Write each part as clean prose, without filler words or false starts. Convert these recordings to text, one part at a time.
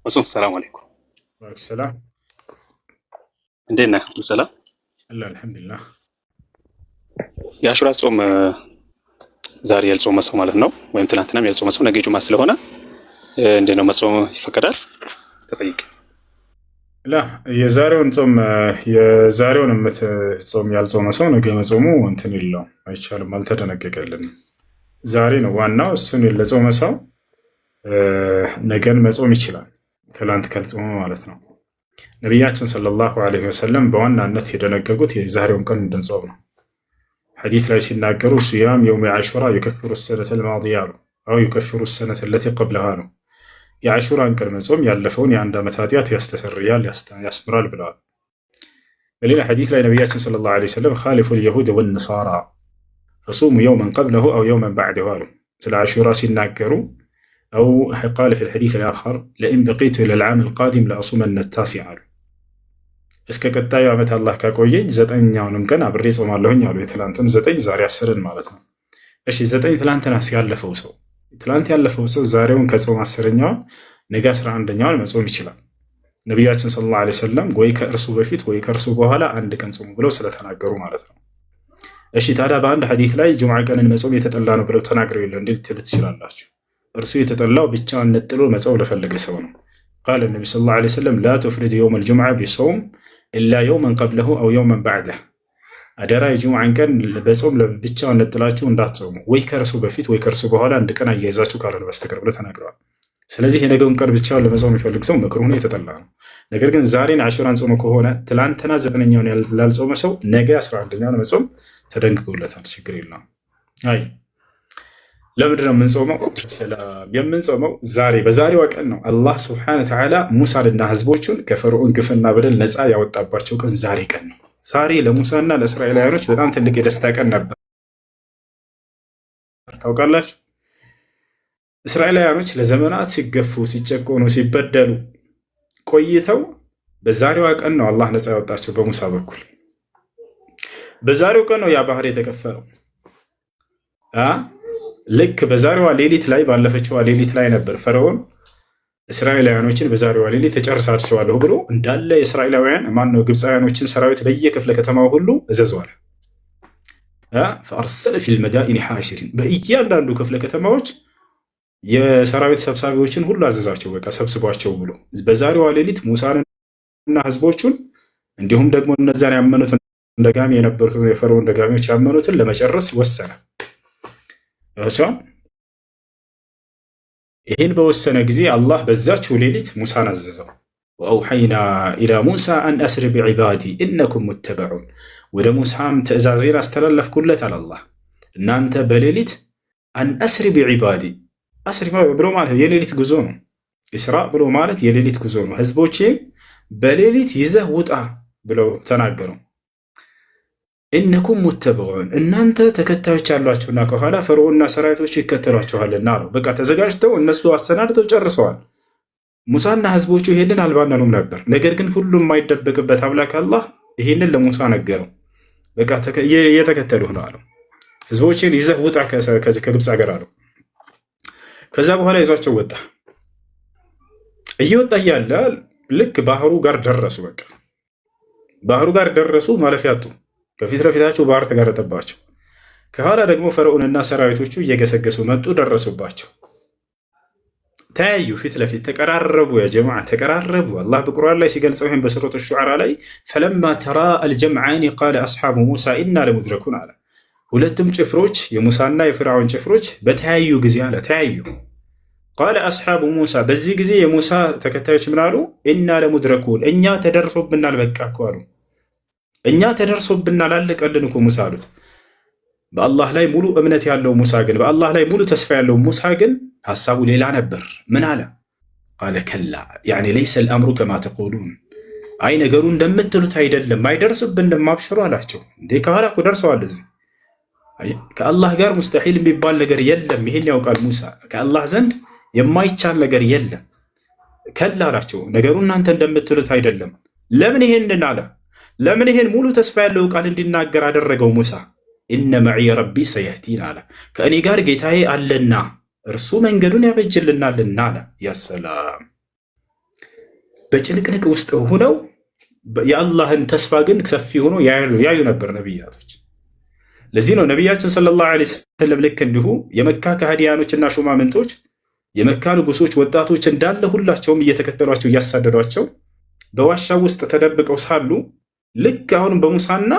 እሱም ሰላም አለይኩም ሰላም እንዴት ነህ? ሰላም አለ አልሐምዱሊላህ። የአሹራ ጾም ዛሬ ያልጾመ ሰው ማለት ነው፣ ወይም ትናንትናም ያልጾመ ሰው ነገ ጁማ ስለሆነ እንዴት ነው መጾም ይፈቀዳል? ተጠይቅ። ላ የዛሬውን ጾም ያልጾመ ሰው ነገ መጾሙ እንትን የለውም፣ አይቻልም፣ አልተደነገገልንም። ዛሬ ነው ዋናው። እሱን ለጾመ ሰው ነገን መጾም ይችላል፣ ትላንት ካልጾመ ማለት ነው። ነቢያችን ሰለላሁ ዐለይሂ ወሰለም በዋናነት የደነገጉት የዛሬውን ቀን እንድንጾም ነው። ሐዲት ላይ ሲናገሩ ሲያም የውም ዓሹራ ዩከፍሩ ሰነተ ልማዲያ አሉ፣ አው ዩከፍሩ ሰነተ ለቲ ቀብለሃ ነው። የዓሹራን ቀን መጾም ያለፈውን የአንድ ዓመት ኃጢአት ያስተሰርያል፣ ያስምራል ብለዋል። በሌላ ሐዲት ላይ ነቢያችን ሰለላሁ ዐለይሂ ወሰለም ኻሊፉ ልየሁድ ወነሳራ ፈሱሙ የውመን ቀብለሁ አው የውመን ባዕደሁ አሉ። ስለ ዓሹራ ሲናገሩ አው ቃለ ፊ ልሐዲት ልአኸር ለኢን በቂቱ ኢላ ልዓም ልቃዲም ለአሱመነ ታሲዕ አሉ። እስከ ቀጣዩ ዓመት አላህ ካቆየኝ ዘጠኛውንም ቀን አብሬ ጾማለሁኝ አሉ። የትላንቱን 9 ዛሬ 10ን ማለት ነው። እሺ 9 ትላንትና ያለፈው ሰው ትላንት ያለፈው ሰው ዛሬውን ከጾም 10ኛውን ነገ 11ኛውን መጾም ይችላል። ነቢያችን ሰለላሁ ዐለይሂ ወሰለም ወይ ከእርሱ በፊት ወይ ከእርሱ በኋላ አንድ ቀን ጾሙ ብለው ስለተናገሩ ማለት ነው። እሺ ታዲያ በአንድ ሐዲት ላይ ጁምዓ ቀንን መጾም የተጠላ ነው ብለው ተናግረው የለ እንዴ ልትሉ ትችላላችሁ። እርሱ የተጠላው ብቻውን ነጥሎ መጾም ለፈለገ ሰው ነው። ቃለ ነቢ ሰለላሁ ዐለይሂ ወሰለም ላ ቱፍሪድ የውም አልጁምዓ ቢሰውም ኢላ የውመን ቀብለሁ አው የውመን ባዕደህ፣ አደራ የጁምዓን ቀን በጾም ብቻውን ነጥላችሁ እንዳትጾሙ፣ ወይ ከእርሱ በፊት ወይ ከእርሱ በኋላ አንድ ቀን አያይዛችሁ ካልሆነ በስተቀር ብለው ተናግረዋል። ስለዚህ የነገውን ቀን ብቻውን ለመጾም የሚፈልግ ሰው መክሩህ ነው፣ የተጠላ ነው። ነገር ግን ዛሬን ዓሹራን ጾመ ከሆነ ትላንትና 9ኛውን ላልጾመ ሰው ነገ 11ኛውን መጾም ተደንግጎለታል። ችግር የለውም። አይ ለምንድን ነው የምንጾመው? የምንጾመው ዛሬ በዛሬዋ ቀን ነው። አላህ ስብሐነሁ ወተዓላ ሙሳንና ህዝቦቹን ከፈርዖን ግፍና በደል ነፃ ያወጣባቸው ቀን ዛሬ ቀን ነው። ዛሬ ለሙሳና ለእስራኤላውያኖች በጣም ትልቅ የደስታ ቀን ነበር። ታውቃላችሁ፣ እስራኤላውያኖች ለዘመናት ሲገፉ፣ ሲጨቆኑ፣ ሲበደሉ ቆይተው በዛሬዋ ቀን ነው አላህ ነፃ ያወጣቸው በሙሳ በኩል። በዛሬው ቀን ነው ያ ባህር የተከፈለው። ልክ በዛሬዋ ሌሊት ላይ ባለፈችዋ ሌሊት ላይ ነበር ፈርዖን እስራኤላውያኖችን በዛሬዋ ሌሊት ተጨርሳቸዋለሁ ብሎ እንዳለ የእስራኤላውያን ማነው ግብፃውያኖችን ሰራዊት በየክፍለ ከተማው ሁሉ እዘዘዋል። ፈአርሰለ ፊል መዳኢኒ ሓሽሪን፣ በእያንዳንዱ ክፍለ ከተማዎች የሰራዊት ሰብሳቢዎችን ሁሉ አዘዛቸው። በቃ ሰብስቧቸው ብሎ በዛሬዋ ሌሊት ሙሳንና ህዝቦቹን እንዲሁም ደግሞ እነዚያን ያመኑትን ደጋሚ የነበሩትን የፈርዖን ደጋሚዎች ያመኑትን ለመጨረስ ወሰነ። ይህን በወሰነ ጊዜ አላህ በዛችው ሌሊት ሙሳን አዘዘው። ወአውሐይና ኢላ ሙሳ አን አስሪ ቢዒባዲ ኢነኩም ሙተበዑን፣ ወደ ሙሳም ትእዛዜን አስተላለፍኩለት አለ አላህ፣ እናንተ በሌሊት አን አስሪ ቢዒባዲ፣ አስሪ ብሎ ማለት የሌሊት ጉዞ ነው። ኢስራ ብሎ ማለት የሌሊት ጉዞ ነው። ህዝቦቼን በሌሊት ይዘህ ውጣ ብለው ተናገሩ። ኢነኩም ሙተበዑን፣ እናንተ ተከታዮች ያሏችሁና ከኋላ ፈርዖንና ሰራዊቶች ይከተሏችኋልና አለው። በቃ ተዘጋጅተው እነሱ አሰናድተው ጨርሰዋል። ሙሳና ህዝቦቹ ይሄንን አልባነኑም ነበር። ነገር ግን ሁሉም የማይደበቅበት አምላክ አላህ ይሄንን ለሙሳ ነገረው። በቃ እየተከተሉህ ነው አለው። ህዝቦችን ይዘህ ውጣ ከዚህ ከግብፅ ሀገር አለው። ከዛ በኋላ ይዟቸው ወጣ። እየወጣ እያለ ልክ ባህሩ ጋር ደረሱ። በቃ ባህሩ ጋር ደረሱ፣ ማለፊያ አጡ። ከፊት ለፊታቸው ባህር ተጋረጠባቸው። ከኋላ ደግሞ ፈርዖንና ሰራዊቶቹ እየገሰገሱ መጡ፣ ደረሱባቸው። ተያዩ፣ ፊት ለፊት ተቀራረቡ። ያ ጀማዓ ተቀራረቡ። አላህ በቁርአን ላይ ሲገልጸው ይህን በሱረቱ ሹዓራ ላይ ፈለማ ተራ አልጀምዓኒ ቃለ አስሓቡ ሙሳ ኢና ለሙድረኩን አለ። ሁለቱም ጭፍሮች የሙሳና የፍርዓውን ጭፍሮች በተያዩ ጊዜ አለ ተያዩ። ቃለ አስሓቡ ሙሳ፣ በዚህ ጊዜ የሙሳ ተከታዮች ምን አሉ? ኢና ለሙድረኩን፣ እኛ ተደርሶብናል፣ በቃ እኮ አሉ። እኛ ተደርሶብናል፣ አለቀልን እኮ ሙሳ አሉት። በአላህ ላይ ሙሉ እምነት ያለው ሙሳ ግን በአላህ ላይ ሙሉ ተስፋ ያለው ሙሳ ግን ሐሳቡ ሌላ ነበር። ምን አለ? ቃለ ከላ ያኒ ለይሰ አልአምሩ ከማ ተቁሉን፣ አይ ነገሩ እንደምትሉት አይደለም፣ አይደርስብንም፣ አብሽሩ አላቸው። እንዴ ከኋላ እኮ ደርሰዋል። እዚህ ከአላህ ጋር ሙስተሒል የሚባል ነገር የለም። ይሄን ያውቃል ሙሳ። ከአላህ ዘንድ የማይቻል ነገር የለም። ከላ አላቸው፣ ነገሩ እናንተ እንደምትሉት አይደለም። ለምን ይሄንን አለ? ለምን ይሄን ሙሉ ተስፋ ያለው ቃል እንዲናገር አደረገው? ሙሳ ኢነ መዒ ረቢ ሰየህዲን አለ፣ ከእኔ ጋር ጌታዬ አለና እርሱ መንገዱን ያበጅልናልና አለ። ያሰላም በጭንቅንቅ ውስጥ ሆነው የአላህን ተስፋ ግን ሰፊ ሆኖ ያዩ ነበር ነቢያቶች። ለዚህ ነው ነቢያችን ሰለላሁ ዐለይሂ ወሰለም ልክ እንዲሁ የመካ ከሃዲያኖችና ሹማምንቶች የመካ ንጉሶች ወጣቶች እንዳለ ሁላቸውም እየተከተሏቸው እያሳደዷቸው በዋሻው ውስጥ ተደብቀው ሳሉ ልክ አሁንም በሙሳና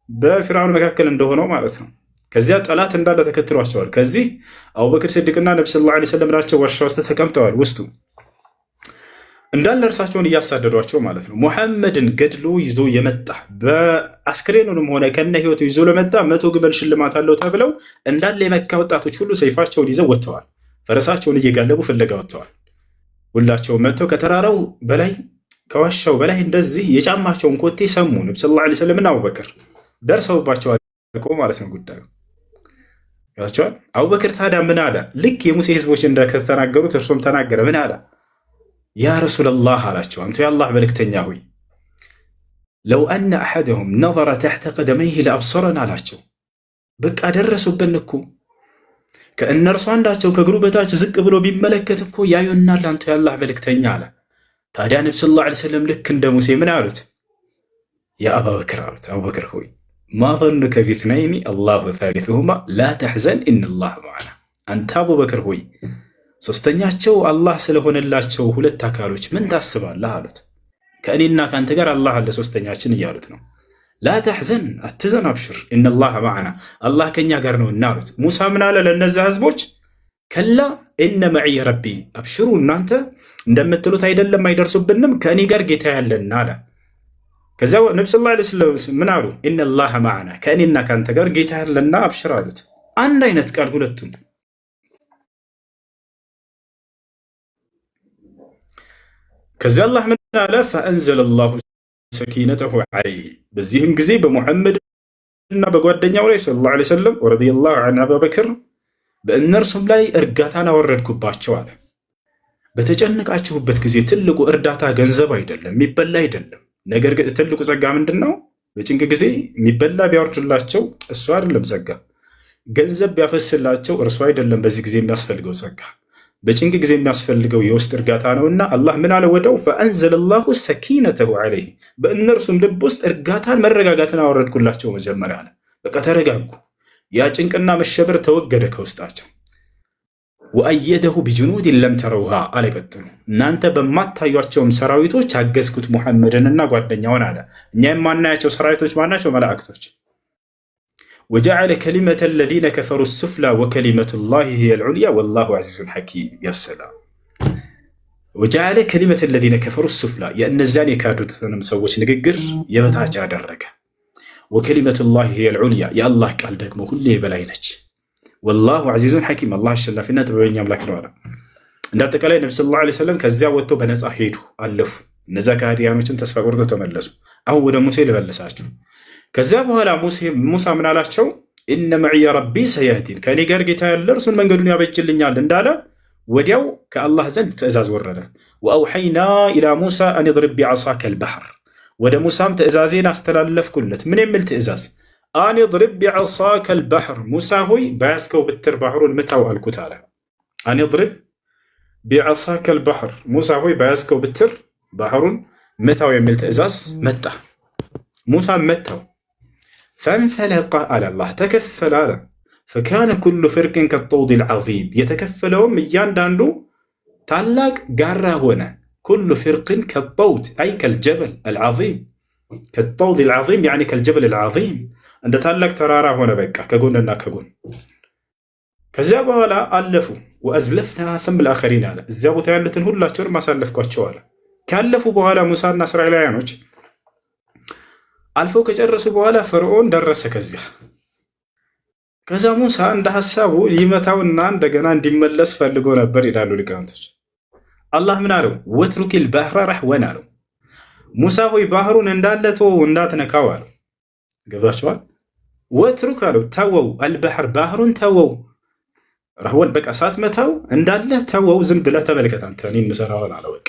በፊርዓውን መካከል እንደሆነው ማለት ነው። ከዚያ ጠላት እንዳለ ተከትሏቸዋል። ከዚህ አቡበክር ሲዲቅና ነቢ ሰለላሁ ዐለይሂ ወሰለም ናቸው ዋሻ ውስጥ ተቀምጠዋል። ውስጡ እንዳለ እርሳቸውን እያሳደዷቸው ማለት ነው። ሙሐመድን ገድሎ ይዞ የመጣ በአስክሬኑንም ሆነ ከነ ህይወቱ ይዞ ለመጣ 100 ግመል ሽልማት አለው ተብለው እንዳለ የመካ ወጣቶች ሁሉ ሰይፋቸውን ይዘው ወጥተዋል። ፈረሳቸውን እየጋለቡ ፍለጋ ወጥተዋል። ሁላቸውም መጥተው ከተራራው በላይ ከዋሻው በላይ እንደዚህ የጫማቸውን ኮቴ ሰሙ። ነቢ ሰለላሁ ዐለይሂ ወሰለምና አቡበክር ደርሰውባቸዋል ማለት ነው ጉዳዩ ያቸዋል። አቡበክር ታዲያ ምን አለ? ልክ የሙሴ ህዝቦች እንደተናገሩት እርሱም ተናገረ። ምን አለ? ያ ረሱለላህ አላቸው፣ አንቱ የአላህ መልእክተኛ ሆይ ለው አነ አሐደሁም ነظረ ተሕተ ቀደመይህ ለአብሰረን አላቸው። በቃ ደረሱብን እኮ ከእነርሱ አንዳቸው ከእግሩ በታች ዝቅ ብሎ ቢመለከት እኮ ያዩናል፣ አንቱ የአላህ መልእክተኛ አለ። ታዲያ ነቢ ሰለላሁ ዐለይሂ ወሰለም ልክ እንደ ሙሴ ምን አሉት? ያ አባበክር አሉት፣ አቡበክር ሆይ ማ ظኑከ ቢስነይኒ አላሁ ሳሊሱሁማ ላ ተሕዘን ኢነላህ መዐና። አንተ አቡበክር ሆይ ሶስተኛቸው አላህ ስለሆነላቸው ሁለት አካሎች ምን ታስባለህ አሉት። ከእኔና ከአንተ ጋር አላህ አለ ሶስተኛችን እያሉት ነው። ላ ተሕዘን አትዘን፣ አብሽር ኢነላህ መዐና አላህ ከኛ ጋር ነውና አሉት። ሙሳ ምን አለ ለእነዚያ ህዝቦች? ከላ ኢነ መዒየ ረቢ፣ አብሽሩ እናንተ እንደምትሉት አይደለም አይደርሱብንም፣ ከእኔ ጋር ጌታ ያለና አለ። ከዚያ ነቢ ሰለላሁ ዐለይሂ ወሰለም ምን አሉ? ኢነላህ መዐና ከእኔና ከአንተ ጋር ጌታ ያለና አብሽር አሉት። አንድ አይነት ቃል ሁለቱም። ከዚያ አላህ ምን አለ? ፈአንዘለ ላሁ ሰኪነተሁ ዐለይህ፣ በዚህም ጊዜ በሙሐመድና በጓደኛው ላይ ሰለላሁ ዐለይሂ ወሰለም ወረዲየላሁ ዐን አቡበክር በእነርሱም ላይ እርጋታን አወረድኩባቸው አለ። በተጨነቃችሁበት ጊዜ ትልቁ እርዳታ ገንዘብ አይደለም፣ የሚበላ አይደለም። ነገር ግን ትልቁ ጸጋ ምንድን ነው? በጭንቅ ጊዜ የሚበላ ቢያወርድላቸው እሱ አይደለም ጸጋ። ገንዘብ ቢያፈስላቸው እርሱ አይደለም በዚህ ጊዜ የሚያስፈልገው ጸጋ። በጭንቅ ጊዜ የሚያስፈልገው የውስጥ እርጋታ ነውና አላህ ምን አለ ወደው? ፈአንዘለ ላሁ ሰኪነተሁ ዐለይህ፣ በእነርሱም ልብ ውስጥ እርጋታን መረጋጋትን አወረድኩላቸው። መጀመሪያ አለ በቃ ተረጋጉ። ያ ጭንቅና መሸበር ተወገደ ከውስጣቸው። ወአየደሁ ቢጅኑድን ለም ተረውሃ አለ። ቀጥሉ እናንተ በማታዩቸውም ሰራዊቶች አገዝኩት ሙሐመድንና ጓደኛውን አለ። እኛ የማናያቸው ሰራዊቶች ማናቸው? መላእክቶች። ወጀዐለ ከሊመተ ለዚነ ከፈሩ ሱፍላ ወከሊመቱ ላሂ ሂየል ዑልያ ወላሁ ዐዚዙን ሐኪም። ያሰላም። ወጀዐለ ከሊመተ ለዚነ ከፈሩ ሱፍላ፣ የእነዚያን የካዱትንም ሰዎች ንግግር የበታች አደረገ። ወከሊመቱ ላሂ ሂየል ዑልያ፣ የአላህ ቃል ደግሞ ሁሌ የበላይ ነች። ወላሁ ዐዚዙን ሐኪም፣ አላህ አሸናፊና ጥበበኛ አምላክ ነው አለ። እንደ አጠቃላይ ነቢ ሰለላሁ ዐለይሂ ወሰለም ከዚያ ወጥቶ በነፃ ሄዱ፣ አለፉ። እነዚያ ከሃዲያኖችን ተስፋ ቆርጠው ተመለሱ። አሁን ወደ ሙሴ ልመልሳችሁ። ከዚያ በኋላ ሙሳ ምን አላቸው? ኢነ መዕየ ረቢ ሰየህዲን፣ ከእኔ ጋር ጌታ ያለ እርሱን መንገዱን ያበጅልኛል እንዳለ ወዲያው ከአላህ ዘንድ ትእዛዝ ወረደ። ወአውሐይና ኢላ ሙሳ አን ድሪብ ቢዐሳከ አልበሕር፣ ወደ ሙሳም ትእዛዜን አስተላለፍኩለት። ምን የሚል ትእዛዝ? አን ድሪብ ቢዐሳከ አልበሕር፣ ሙሳ ሆይ በያዝከው ብትር ባህሩን ምታው አልኩት አለ። አን ድሪብ ቢዐሳከ አልበሕር፣ ሙሳ ሆይ በያዝከው ብትር ባህሩን ምታው የሚል ትእዛዝ መጣ። ሙሳ መታው። ፈንፈለቀ አለ አላህ ተከፈለ አለ። ፈካነ ኩሉ ፍርቅን ከጠውድ ልዓዚም፣ የተከፈለውም እያንዳንዱ ታላቅ ጋራ ሆነ። ኩሉ ፍርቅን ከጠውድ አይ ከልጀበል አልዓዚም፣ ከጠውድ ልዓዚም ያኒ ከልጀበል አልዓዚም፣ እንደ ታላቅ ተራራ ሆነ። በቃ ከጎንና ከጎን። ከዚያ በኋላ አለፉ። ወአዝለፍና ሰም ልአኸሪን አለ፣ እዚያ ቦታ ያሉትን ሁላቸውን ማሳለፍኳቸው አለ። ካለፉ በኋላ ሙሳና እስራኤላውያኖች አልፈው ከጨረሱ በኋላ ፈርዖን ደረሰ። ከዛ ሙሳ እንደ ሐሳቡ ሊመታውና እንደገና እንዲመለስ ፈልጎ ነበር ይላሉ ሊቃውንቶች። አላህ ምን አለው? ወትሩኪል ባህረ ረሕወን አለው። ሙሳ ሆይ ባህሩን እንዳለ ተወው፣ እንዳትነካው አለው። ገብቷቸዋል? ወትሩክ አለው፣ ተወው፣ አልባህር ባህሩን ተወው፣ ረሕወን በቃ ሳትመታው እንዳለ ተወው፣ ዝም ብለህ ተመልከት አንተ እኔ የምሰራውን አለው። በቃ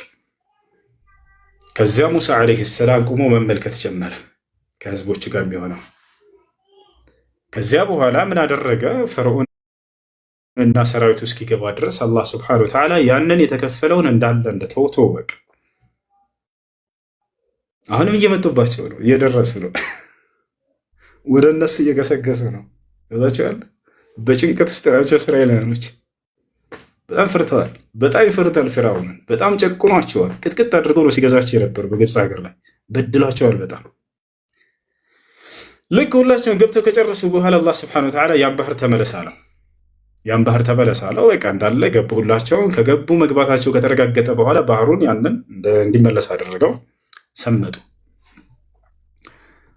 ከዚያ ሙሳ ዓለይሂ ሰላም ቁሞ መመልከት ጀመረ ከህዝቦቹ ጋር የሚሆነው። ከዚያ በኋላ ምን አደረገ? ፈርዖን እና ሰራዊቱ እስኪገባ ድረስ አላህ ስብሐነሁ ወተዓላ ያንን የተከፈለውን እንዳለ እንደተወው በቃ አሁንም እየመጡባቸው ነው፣ እየደረሱ ነው፣ ወደ እነሱ እየገሰገሱ ነው። ዛቸዋል በጭንቀት ውስጥ ናቸው እስራኤላውያኖች። በጣም ፈርተዋል። በጣም ይፈሩታል ፊርዓውንን። በጣም ጨቁኗቸዋል። ቅጥቅጥ አድርገው ነው ሲገዛቸው የነበሩ በግብፅ ሀገር ላይ በድሏቸዋል በጣም። ልክ ሁላቸውን ገብተው ከጨረሱ በኋላ አላህ ስብሐነሁ ወተዓላ ያን ባህር ተመለስ አለው። ያን ባህር ተመለስ አለው። በቃ እንዳለ ገቡ። ሁላቸውን ከገቡ መግባታቸው ከተረጋገጠ በኋላ ባህሩን ያንን እንዲመለስ አደረገው። ሰመጡ።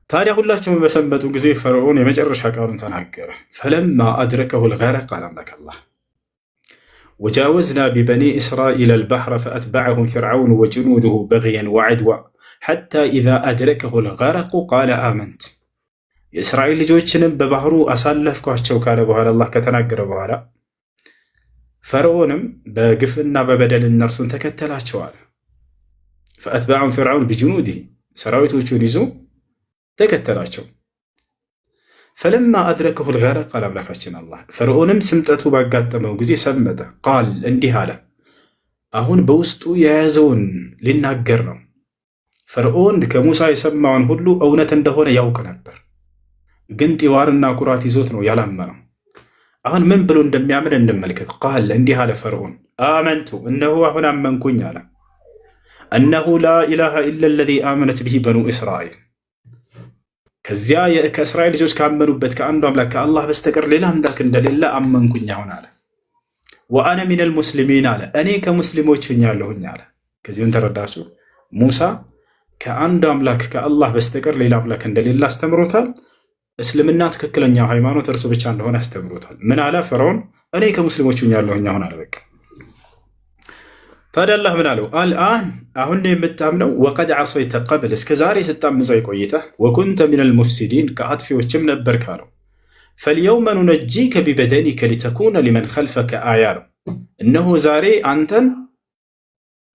ታዲያ ሁላቸውን በሰመጡ ጊዜ ፈርዖን የመጨረሻ ቃሉን ተናገረ። ፈለማ አድረከሁ ልገረቅ ቃል አምላከላህ ወጃወዝና ቢበኒ እስራኤል አልባሕረ ፈአትበዐሁም ፊርዓውን ወጅኑዱሁ በግየን ወዐድዋ ሐታ ኢዛ አድረከሁ ልገረቁ ቃለ አመንት። የእስራኤል ልጆችንም በባህሩ አሳለፍኳቸው ካለ በኋላ አላህ ከተናገረ በኋላ ፈርዖንም በግፍና በበደል እነርሱን ተከተላቸዋል። ፈአትበዐሁም ፊርዓውን ቢጅኑዲህ ሰራዊቶቹን ይዞ ተከተላቸው። ፈለማ አድረከሁ ልገረቅ ቃል አምላካችን አላህ ፈርዖንም ስምጠቱ ባጋጠመው ጊዜ ሰመጠ። ቃል እንዲህ አለ። አሁን በውስጡ የያዘውን ሊናገር ነው። ፈርዖን ከሙሳ የሰማውን ሁሉ እውነት እንደሆነ ያውቅ ነበር፣ ግን ጢዋርና ኩራት ይዞት ነው ያላመነው። አሁን ምን ብሎ እንደሚያምን እንመልከት። ቃል እንዲህ አለ ፈርዖን አመንቱ እነሆ አሁን አመንኩኝ አለ። እነሁ ላ ኢላሃ ኢላ ለዚ አመነት ብሂ በኑ እስራኤል ከዚያ ከእስራኤል ልጆች ካመኑበት ከአንዱ አምላክ ከአላህ በስተቀር ሌላ አምላክ እንደሌለ አመንኩኝ አሁን አለ። ወአነ ሚነል ሙስሊሚን አለ እኔ ከሙስሊሞች ሆኛለሁኝ አለ። ከዚህም ተረዳችሁ ሙሳ ከአንዱ አምላክ ከአላህ በስተቀር ሌላ አምላክ እንደሌለ አስተምሮታል። እስልምና ትክክለኛው ሃይማኖት እርሱ ብቻ እንደሆነ አስተምሮታል። ምን አለ ፈርዖን እኔ ከሙስሊሞች ሆኛለሁኝ አሁን አለ። በቃ ታዲያ አላህ ምን አለው? አልአን አሁን የምታምነው ወቀድ ዐሰይተ ቀብል እስከ ዛሬ ስታምፀኝ ቆይተህ ወኩንተ ሚነል ሙፍሲዲን ከአጥፊዎችም ነበር ካለው። ፈልየውመ ኑነጂከ ቢበደኒከ ሊተኩነ ሊመን ኸልፈከ አያ ነው። እነሆ ዛሬ አንተን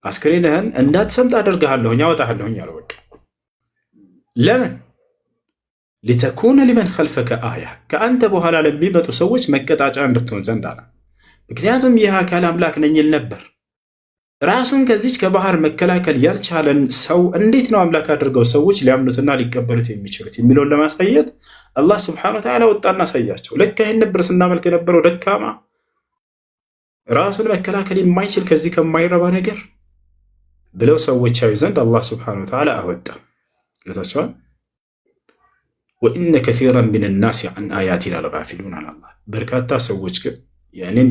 አስክሬንህን እንዳትሰምጥ አደርግሃለሁኝ አወጣሃለሁኝ አለው። በቃ ለምን? ሊተኩነ ሊመን ኸልፈከ አያ ከአንተ በኋላ ለሚመጡ ሰዎች መቀጣጫ እንድትሆን ዘንድ አለ። ምክንያቱም ይህ አካል አምላክ ነኝ ይል ነበር። ራሱን ከዚች ከባህር መከላከል ያልቻለን ሰው እንዴት ነው አምላክ አድርገው ሰዎች ሊያምኑትና ሊቀበሉት የሚችሉት የሚለውን ለማሳየት አላህ ስብሐነሁ ወተዓላ ወጣና አሳያቸው። ለካ ይህን ነበር ስናመልክ የነበረው ደካማ ራሱን መከላከል የማይችል ከዚህ ከማይረባ ነገር ብለው ሰዎች ያዩ ዘንድ አላህ ስብሐነሁ ወተዓላ አወጣ። ገብታችኋል? ወኢነ ከሲረን ሚነ ናሲ ዐን አያቲና ለጋፊሉን አለ አላህ። በርካታ ሰዎች ግን ያንን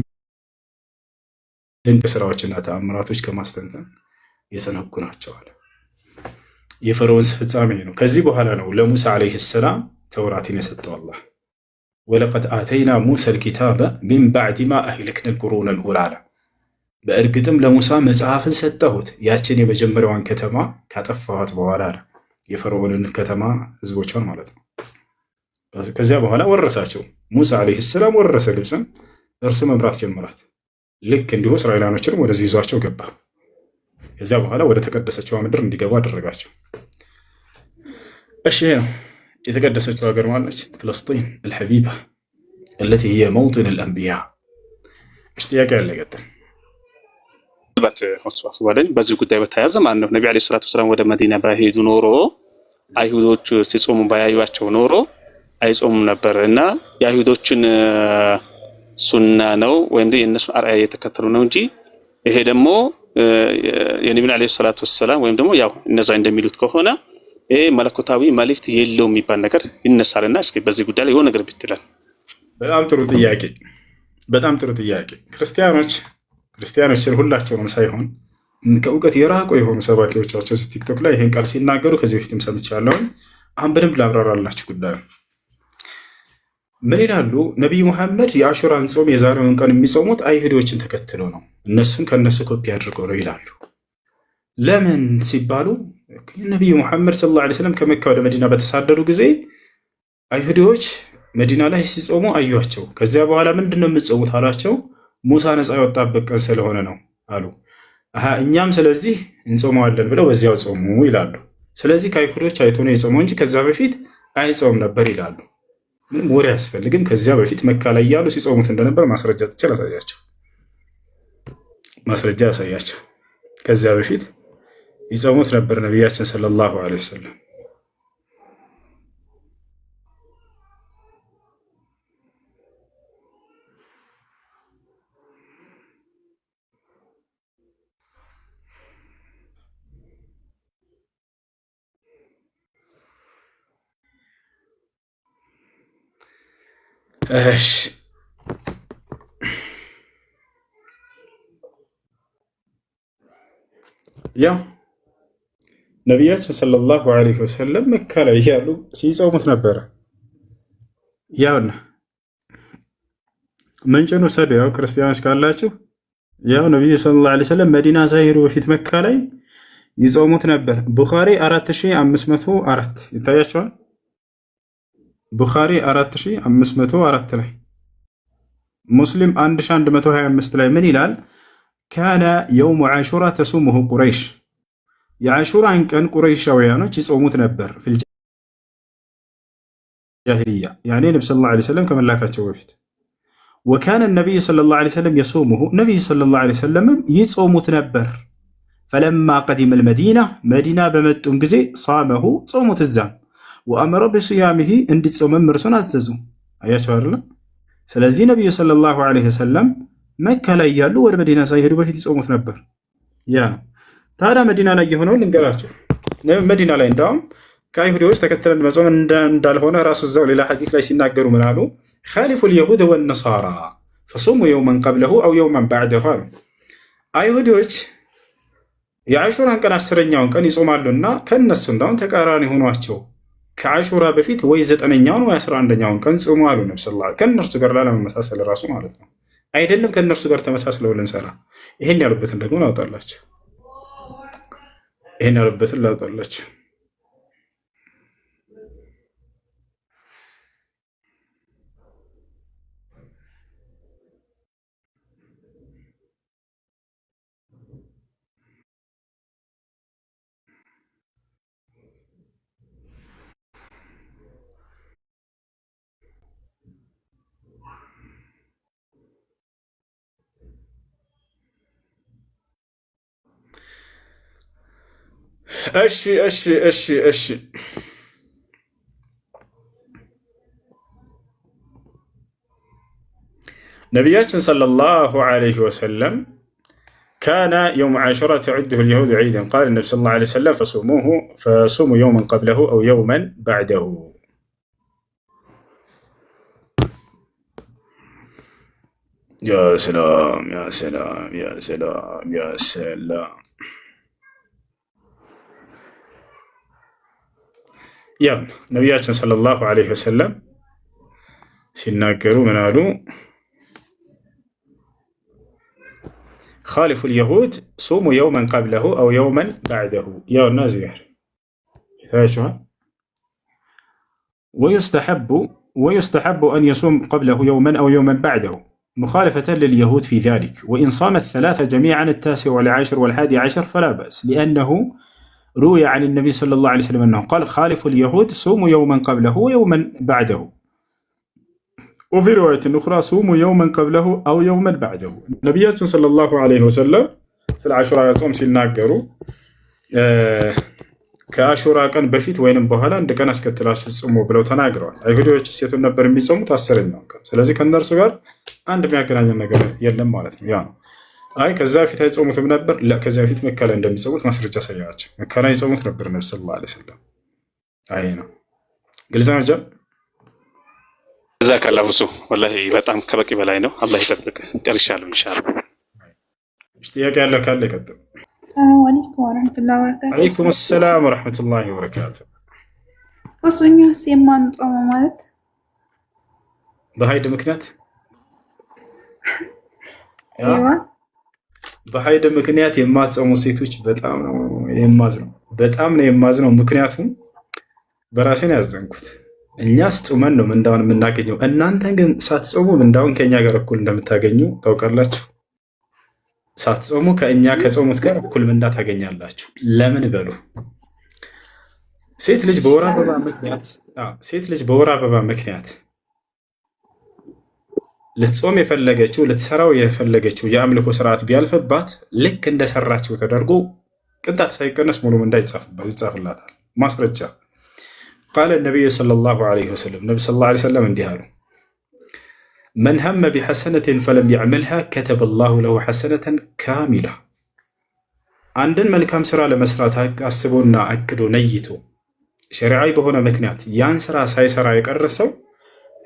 ድንቅ ስራዎችና ተአምራቶች ከማስተንተን የሰነኩ ናቸው አለ። የፈርዖን ፍጻሜ ነው። ከዚህ በኋላ ነው ለሙሳ ዓለይሂ ሰላም ተውራትን የሰጠው አላህ። ወለቀድ አተይና ሙሳ ልኪታበ ሚን ባዕድ ማ አህለክነ ልቁሩነ ልኡላ አለ። በእርግጥም ለሙሳ መጽሐፍን ሰጠሁት ያችን የመጀመሪያዋን ከተማ ካጠፋኋት በኋላ አለ። የፈርዖንን ከተማ ህዝቦቿን ማለት ነው። ከዚያ በኋላ ወረሳቸው። ሙሳ ዓለይሂ ሰላም ወረሰ ግብፅን፣ እርሱ መምራት ጀመራት። ልክ እንዲሁ እስራኤላኖችንም ወደዚህ ይዟቸው ገባ። ከዚያ በኋላ ወደ ተቀደሰችዋ ምድር እንዲገቡ አደረጋቸው። እሺ ነው የተቀደሰችው ሀገር ማለች ፍልስጢን አልሐቢባ التي هي موطن الأنبياء። እሺ ጥያቄ ያለ ቀጥል በዚህ ጉዳይ በተያያዘ ማለት ነው ነቢ ዓለይሂ ሰላቱ ወሰላም ወደ መዲና ባይሄዱ ኖሮ አይሁዶች ሲጾሙ ባያዩዋቸው ኖሮ አይጾሙም ነበር እና የአይሁዶችን ሱና ነው ወይም የእነሱን አርአያ የተከተሉ ነው እንጂ ይሄ ደግሞ የነቢዩ ዓለይሂ ሰላቱ ወሰላም ወይም ደግሞ ያው እነዛ እንደሚሉት ከሆነ ይሄ መለኮታዊ መልእክት የለውም የሚባል ነገር ይነሳልና እስኪ በዚህ ጉዳይ ላይ የሆነ ነገር ብትለን። በጣም ጥሩ ጥያቄ፣ በጣም ጥሩ ጥያቄ። ክርስቲያኖችን ሁላቸውንም ሳይሆን ከእውቀት የራቁ የሆኑ ሰባኪዎቻቸው ቲክቶክ ላይ ይሄን ቃል ሲናገሩ ከዚህ በፊትም ሰምቻለሁ። አሁን በደንብ ላብራራላችሁ ጉዳዩ። ምን ይላሉ? ነቢዩ መሐመድ የአሹራን ጾም የዛሬውን ቀን የሚጾሙት አይሁዶችን ተከትለው ነው፣ እነሱን ከነሱ ኮፒ አድርገው ነው ይላሉ። ለምን ሲባሉ ነቢዩ መሐመድ ሰለላሁ ዐለይሂ ወሰለም ከመካ ወደ መዲና በተሳደዱ ጊዜ አይሁዶች መዲና ላይ ሲጾሙ አዩቸው። ከዚያ በኋላ ምንድነው የምትጾሙት አሏቸው። ሙሳ ነፃ የወጣበት ቀን ስለሆነ ነው አሉ። እኛም ስለዚህ እንጾመዋለን ብለው በዚያው ጾሙ ይላሉ። ስለዚህ ከአይሁዶች አይቶ ነው የጾመው እንጂ ከዛ በፊት አይጾም ነበር ይላሉ። ምንም ወሬ አያስፈልግም። ከዚያ በፊት መካ ላይ ያሉ ሲጾሙት እንደነበር ማስረጃ ጥቻ ያሳያቸው። ከዚያ በፊት ይጾሙት ነበር ነቢያችን ሰለላሁ ዐለይሂ ወሰለም። እሺ ያው ነቢያችን ሰለላሁ ዐለይሂ ወሰለም መካ ላይ ያሉ ሲጾሙት ነበረ። ያውና ምንጭን ውሰዱ። ያው ክርስቲያኖች ካላችሁ ያው ነቢዩ ሰለላሁ ዐለይሂ ወሰለም መዲና ሳይሄዱ በፊት መካ ላይ ይጾሙት ነበር። ቡኻሪ 4504 ይታያቸዋል። ቡኻሪ 4504 ላይ ሙስሊም 1125 ላይ ምን ይላል? ካነ የውሙ ዓሹራ ተሱሙሁ ቁረይሽ፣ የዓሹራን ቀን ቁረይሻውያኖች ይጾሙት ነበር። ፊልጃሂልያ ያኔ ነቢ ሰለላሁ ዐለይሂ ወሰለም ከመላካቸው በፊት። ወካነ ነቢዩ ሰለላሁ ዐለይሂ ወሰለም የሱሙሁ፣ ነቢዩ ሰለላሁ ዐለይሂ ወሰለምም ይጾሙት ነበር። ፈለማ ቀዲመ ልመዲና፣ መዲና በመጡን ጊዜ ሳመሁ፣ ጾሙት እዛም። ወአመረ ቢስያሚሂ፣ እንዲጾምም እርሱን አዘዙ። አያቸው አይደለም። ስለዚህ ነቢዩ ሰለላሁ ዐለይሂ ወሰለም መካ ላይ እያሉ ወደ መዲና ሳይሄዱ በፊት ይጾሙት ነበር። ያ ነው። ታዲያ መዲና ላይ የሆነው ልንገራችሁ። መዲና ላይ እንዳውም ከአይሁዶች ተከትለን መጾም እንዳልሆነ ራሱ እዛው ሌላ ሐዲስ ላይ ሲናገሩ ምን አሉ? ኻሊፉ ልየሁድ ወነሳራ ፈሱሙ የውመን ቀብለሁ አው የውመን ባዕደሁ አሉ። አይሁዶች የዓሹራን ቀን 10ኛውን ቀን ይጾማሉና ከእነሱ እንዳውም ተቃራኒ ሆኗቸው ከዓሹራ በፊት ወይ 9ኛውን ወይ 11ኛውን ቀን ጾሙ አሉ ነብዩ ሰለላሁ ዐለይሂ ወሰለም። ከእነርሱ ጋር ላለመመሳሰል ራሱ ማለት ነው። አይደለም ከእነርሱ ጋር ተመሳስለው ልንሰራ። ይሄን ያሉበትን ደግሞ ላውጣላችሁ። ይሄን ያሉበትን ላውጣላችሁ። እሺ እሺ እሺ እሺ ነቢያችን ሰለላሁ ዐለይሂ ወሰለም ካነ የውም ዓሹራ ተዑድሁ ልየሁድ ዒደን ቃለ ነቢ ሰለላሁ ዐለይሂ ወሰለም ፈሱሙ የውመን ቀብለሁ አው የውመን ባዕደሁ። ያ ሰላም ያ ሰላም ያ ሰላም ያ ሰላም። ያው ነቢያችን ሰለላሁ ዐለይሂ ወሰለም ሲናገሩ ምን አሉ? ኻሊፉ ልየሁድ ሱሙ የውመን ቀብለሁ አው የውመን ባዕደሁ። ያው እና እዚህ ጋር ይታያችኋል። ወዩስተሐቡ አን የሱም ቀብለሁ የውመን አው የውመን ባዕደሁ ሙኻለፈተን ልልየሁድ ፊ ዛሊክ ወኢን ሳመ ሰላተ ጀሚዐን التاسع والعاشر والحادي عشر فلا بأس لأنه روي عن النبي صلى الله عليه وسلم أنه قال خالفوا اليهود صوموا يوما قبله ويوما بعده وفي رواية أخرى صوموا يوما قبله أو يوما بعده. ነቢያችን صلى الله عليه وسلم ስለ አሹራ ጾም ሲናገሩ ከአሹራ ቀን በፊት ወይንም በኋላ አንድ ቀን አስከትላችሁ ጾሙ ብለው ተናግረዋል። አይሁዶች ሴቱን ነበር የሚጾሙት 10ኛው ቀን። ስለዚህ ከእነርሱ ጋር አንድ የሚያገናኘን ነገር የለም ማለት ነው። ያ ነው። አይ ከዛ በፊት አይጾሙትም ነበር። ከዛ በፊት መካ ላይ እንደሚጾሙት ማስረጃ ሳያቸው መካ ላይ ይጾሙት ነበር ነብዩ ሰለላሁ ዐለይሂ ወሰለም። አይ ነው ግልጽ ነው። ጀዛከላሁ ብዙ ወላሂ በጣም ከበቂ በላይ ነው። አላህ ይጠብቅ። ጨርሻለሁ ኢንሻአላህ። ጥያቄ ያለ ካለ ይቀጥል። ሰላም አለይኩም ወራህመቱላሂ ወበረካቱ። ወአለይኩም ሰላም ወራህመቱላሂ ወበረካቱ። ወሱኛስ የማንጾመው ማለት በሀይድ ምክንያት አይዋ በሀይድ ምክንያት የማትጾሙ ሴቶች በጣም ነው የማዝነው። ምክንያቱም በራሴን ያዘንኩት እኛስ ጾመን ነው ምንዳውን የምናገኘው፣ እናንተ ግን ሳትጾሙ ምንዳውን ከኛ ጋር እኩል እንደምታገኙ ታውቃላችሁ። ሳትጾሙ ከእኛ ከጾሙት ጋር እኩል ምንዳ ታገኛላችሁ። ለምን በሉ። ሴት ልጅ በወር አበባ ምክንያት ልትጾም የፈለገችው ልትሰራው የፈለገችው የአምልኮ ስርዓት ቢያልፍባት ልክ እንደሰራችው ተደርጎ ቅንጣት ሳይቀነስ ሙሉ ምንዳ ይጻፍላታል። ማስረጃ ቃለ ነቢዩ ሰለላሁ ዐለይሂ ወሰለም ነቢ ሰለላሁ ዐለይሂ ወሰለም እንዲህ አሉ፣ መን ሀመ ቢሐሰነትን ፈለም ያዕመልሃ ከተበ ላሁ ለሁ ሐሰነተን ካሚላ። አንድን መልካም ስራ ለመስራት አስቦና አቅዶ ነይቶ ሸሪዓዊ በሆነ ምክንያት ያን ስራ ሳይሰራ የቀረ ሰው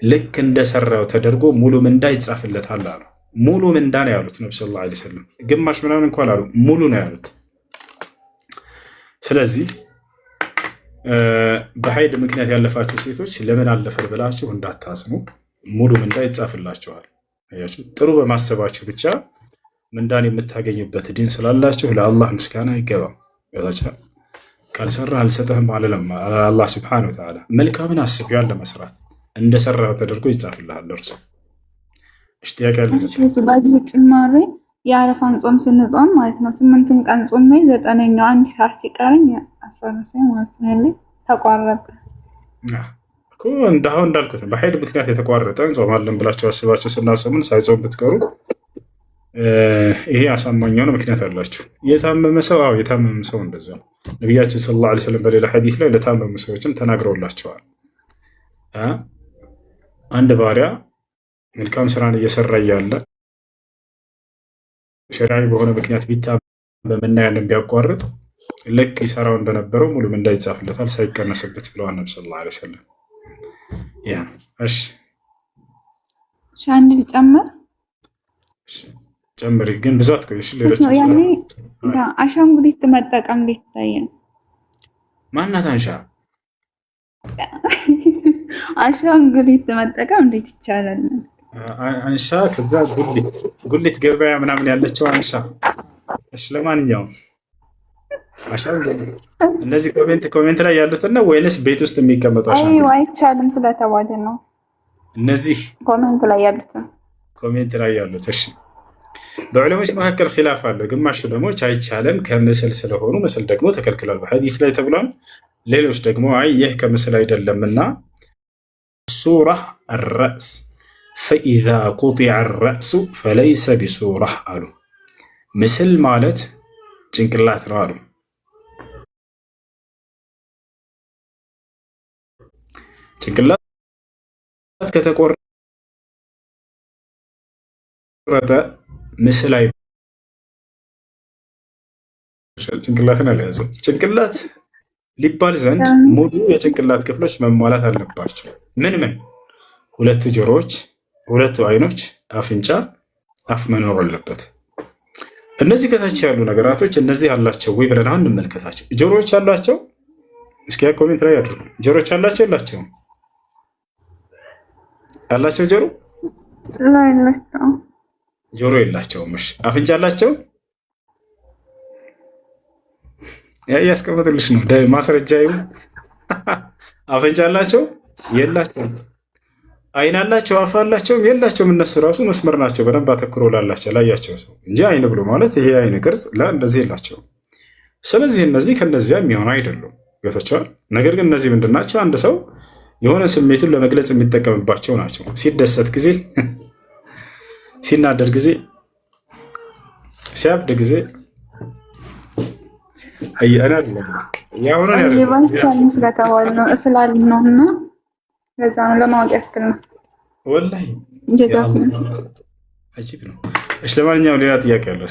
ልክ እንደሰራው ተደርጎ ሙሉ ምንዳ ይጻፍለታል አሉ። ሙሉ ምንዳ ነው ያሉት ነቢ ሰለላሁ ዐለይሂ ወሰለም። ግማሽ ምናምን እንኳን አሉ፣ ሙሉ ነው ያሉት። ስለዚህ በሀይድ ምክንያት ያለፋችሁ ሴቶች ለምን አለፈን ብላችሁ እንዳታስኑ፣ ሙሉ ምንዳ ይጻፍላችኋል። አያችሁ፣ ጥሩ በማሰባችሁ ብቻ ምንዳን የምታገኝበት ዲን ስላላችሁ ለአላህ ምስጋና አይገባም። ካልሰራ አልሰጠህም አለለም አላህ ስብሐነሁ ወተዓላ። መልካምን አስብ፣ ያን ለመስራት እንደሰራው ተደርጎ ይጻፍልሃል። እርሱ ጥያቄ በዚህ ጭማሪ የአረፋን ጾም ስንጾም ማለት ነው 8 ቀን ጾም ላይ 9ኛው አንድ ሰዓት ሲቀረኝ አስፈረሰኝ ማለት ነው። ተቋረጠ እኮ እንዳልኩት በሀይድ ምክንያት የተቋረጠ እንጾማለን ብላችሁ አስባችሁ ስናሰሙን ሳይጾም ብትቀሩ ይሄ አሳማኝ የሆነ ምክንያት አላችሁ። የታመመ ሰው የታመመ ሰው እንደዛ ነቢያችን ሰለላሁ ዐለይሂ ወሰለም በሌላ ሐዲስ ላይ ለታመሙ ሰዎችም ተናግረውላቸዋል። አንድ ባሪያ መልካም ስራን እየሰራ እያለ ሸሪዓዊ በሆነ ምክንያት ቢታመምና ያንን ቢያቋርጥ ልክ ይሰራው እንደነበረው ሙሉ ምንዳ ይጻፍለታል ሳይቀነስበት ብለዋል ነብዩ ሰለላሁ ዐለይሂ ወሰለም። እሺ አንድ ልጨምር። ጨምሪ ግን ብዛት ቆይሽ። ሌሎች አሻንጉሊት መጠቀም እንዴት ይታያል? ማናት አንሻ? አሻንጉሊት መጠቀም እንዴት ይቻላል? አንሻ ከዛ ጉሊት ገበያ ምናምን ያለችው አንሻ። እሺ ለማንኛውም እነዚህ ኮሜንት ላይ ያሉትን ነው ወይንስ ቤት ውስጥ የሚቀመጠው? አይቻልም ስለተባለ ነው። እነዚህ ኮሜንት ላይ ያሉት እሺ፣ በዑለሞች መካከል ኺላፍ አለው። ግማሽ ዑለሞች አይቻልም ከምስል ስለሆኑ ምስል ደግሞ ተከልክሏል በሐዲስ ላይ ተብሏል። ሌሎች ደግሞ አይ ይህ ከምስል አይደለምና ሱራ الرأس فإذا قطع الرأس فليس بسورة አሉ። ምስል ማለት ጭንቅላት ነው አሉ። ጭንቅላት ከተቆረጠ ምስል አይ ጭንቅላትን አልያዘም። ጭንቅላት ሊባል ዘንድ ሙሉ የጭንቅላት ክፍሎች መሟላት አለባቸው። ምን? ሁለቱ ጆሮዎች፣ ሁለቱ አይኖች፣ አፍንጫ፣ አፍ መኖር አለበት። እነዚህ ከታች ያሉ ነገራቶች እነዚህ አላቸው ወይ ብለን አሁን እንመልከታቸው። ጆሮዎች አላቸው? እስኪ ኮሜንት ላይ ያድርጉ። ጆሮዎች አላቸው የላቸውም? አላቸው ጆሮ ጆሮ የላቸውም። እሺ አፍንጫ አላቸው? ያስቀምጥልሽ ነው ማስረጃ ይሁን። አፍንጫ አላቸው? የላቸውም። አይን አላቸው? አፍ አላቸውም? የላቸውም። እነሱ ራሱ መስመር ናቸው። በደንብ አተኩሮ ላያቸው ሰው እንጂ አይን ብሎ ማለት ይሄ አይን ቅርጽ እንደዚህ የላቸውም። ስለዚህ እነዚህ ከነዚያ የሚሆኑ አይደሉም። ገብቷቸዋል። ነገር ግን እነዚህ ምንድን ናቸው? አንድ ሰው የሆነ ስሜቱን ለመግለጽ የሚጠቀምባቸው ናቸው። ሲደሰት ጊዜ፣ ሲናደድ ጊዜ፣ ሲያብድ ጊዜ ስለተባለ ነው እስላል ነው እና ለዛ ነው ለማወቅ ያክል ነው። ወላሂ አጂብ ነው። እሺ ለማንኛውም ሌላ ጥያቄ አለው?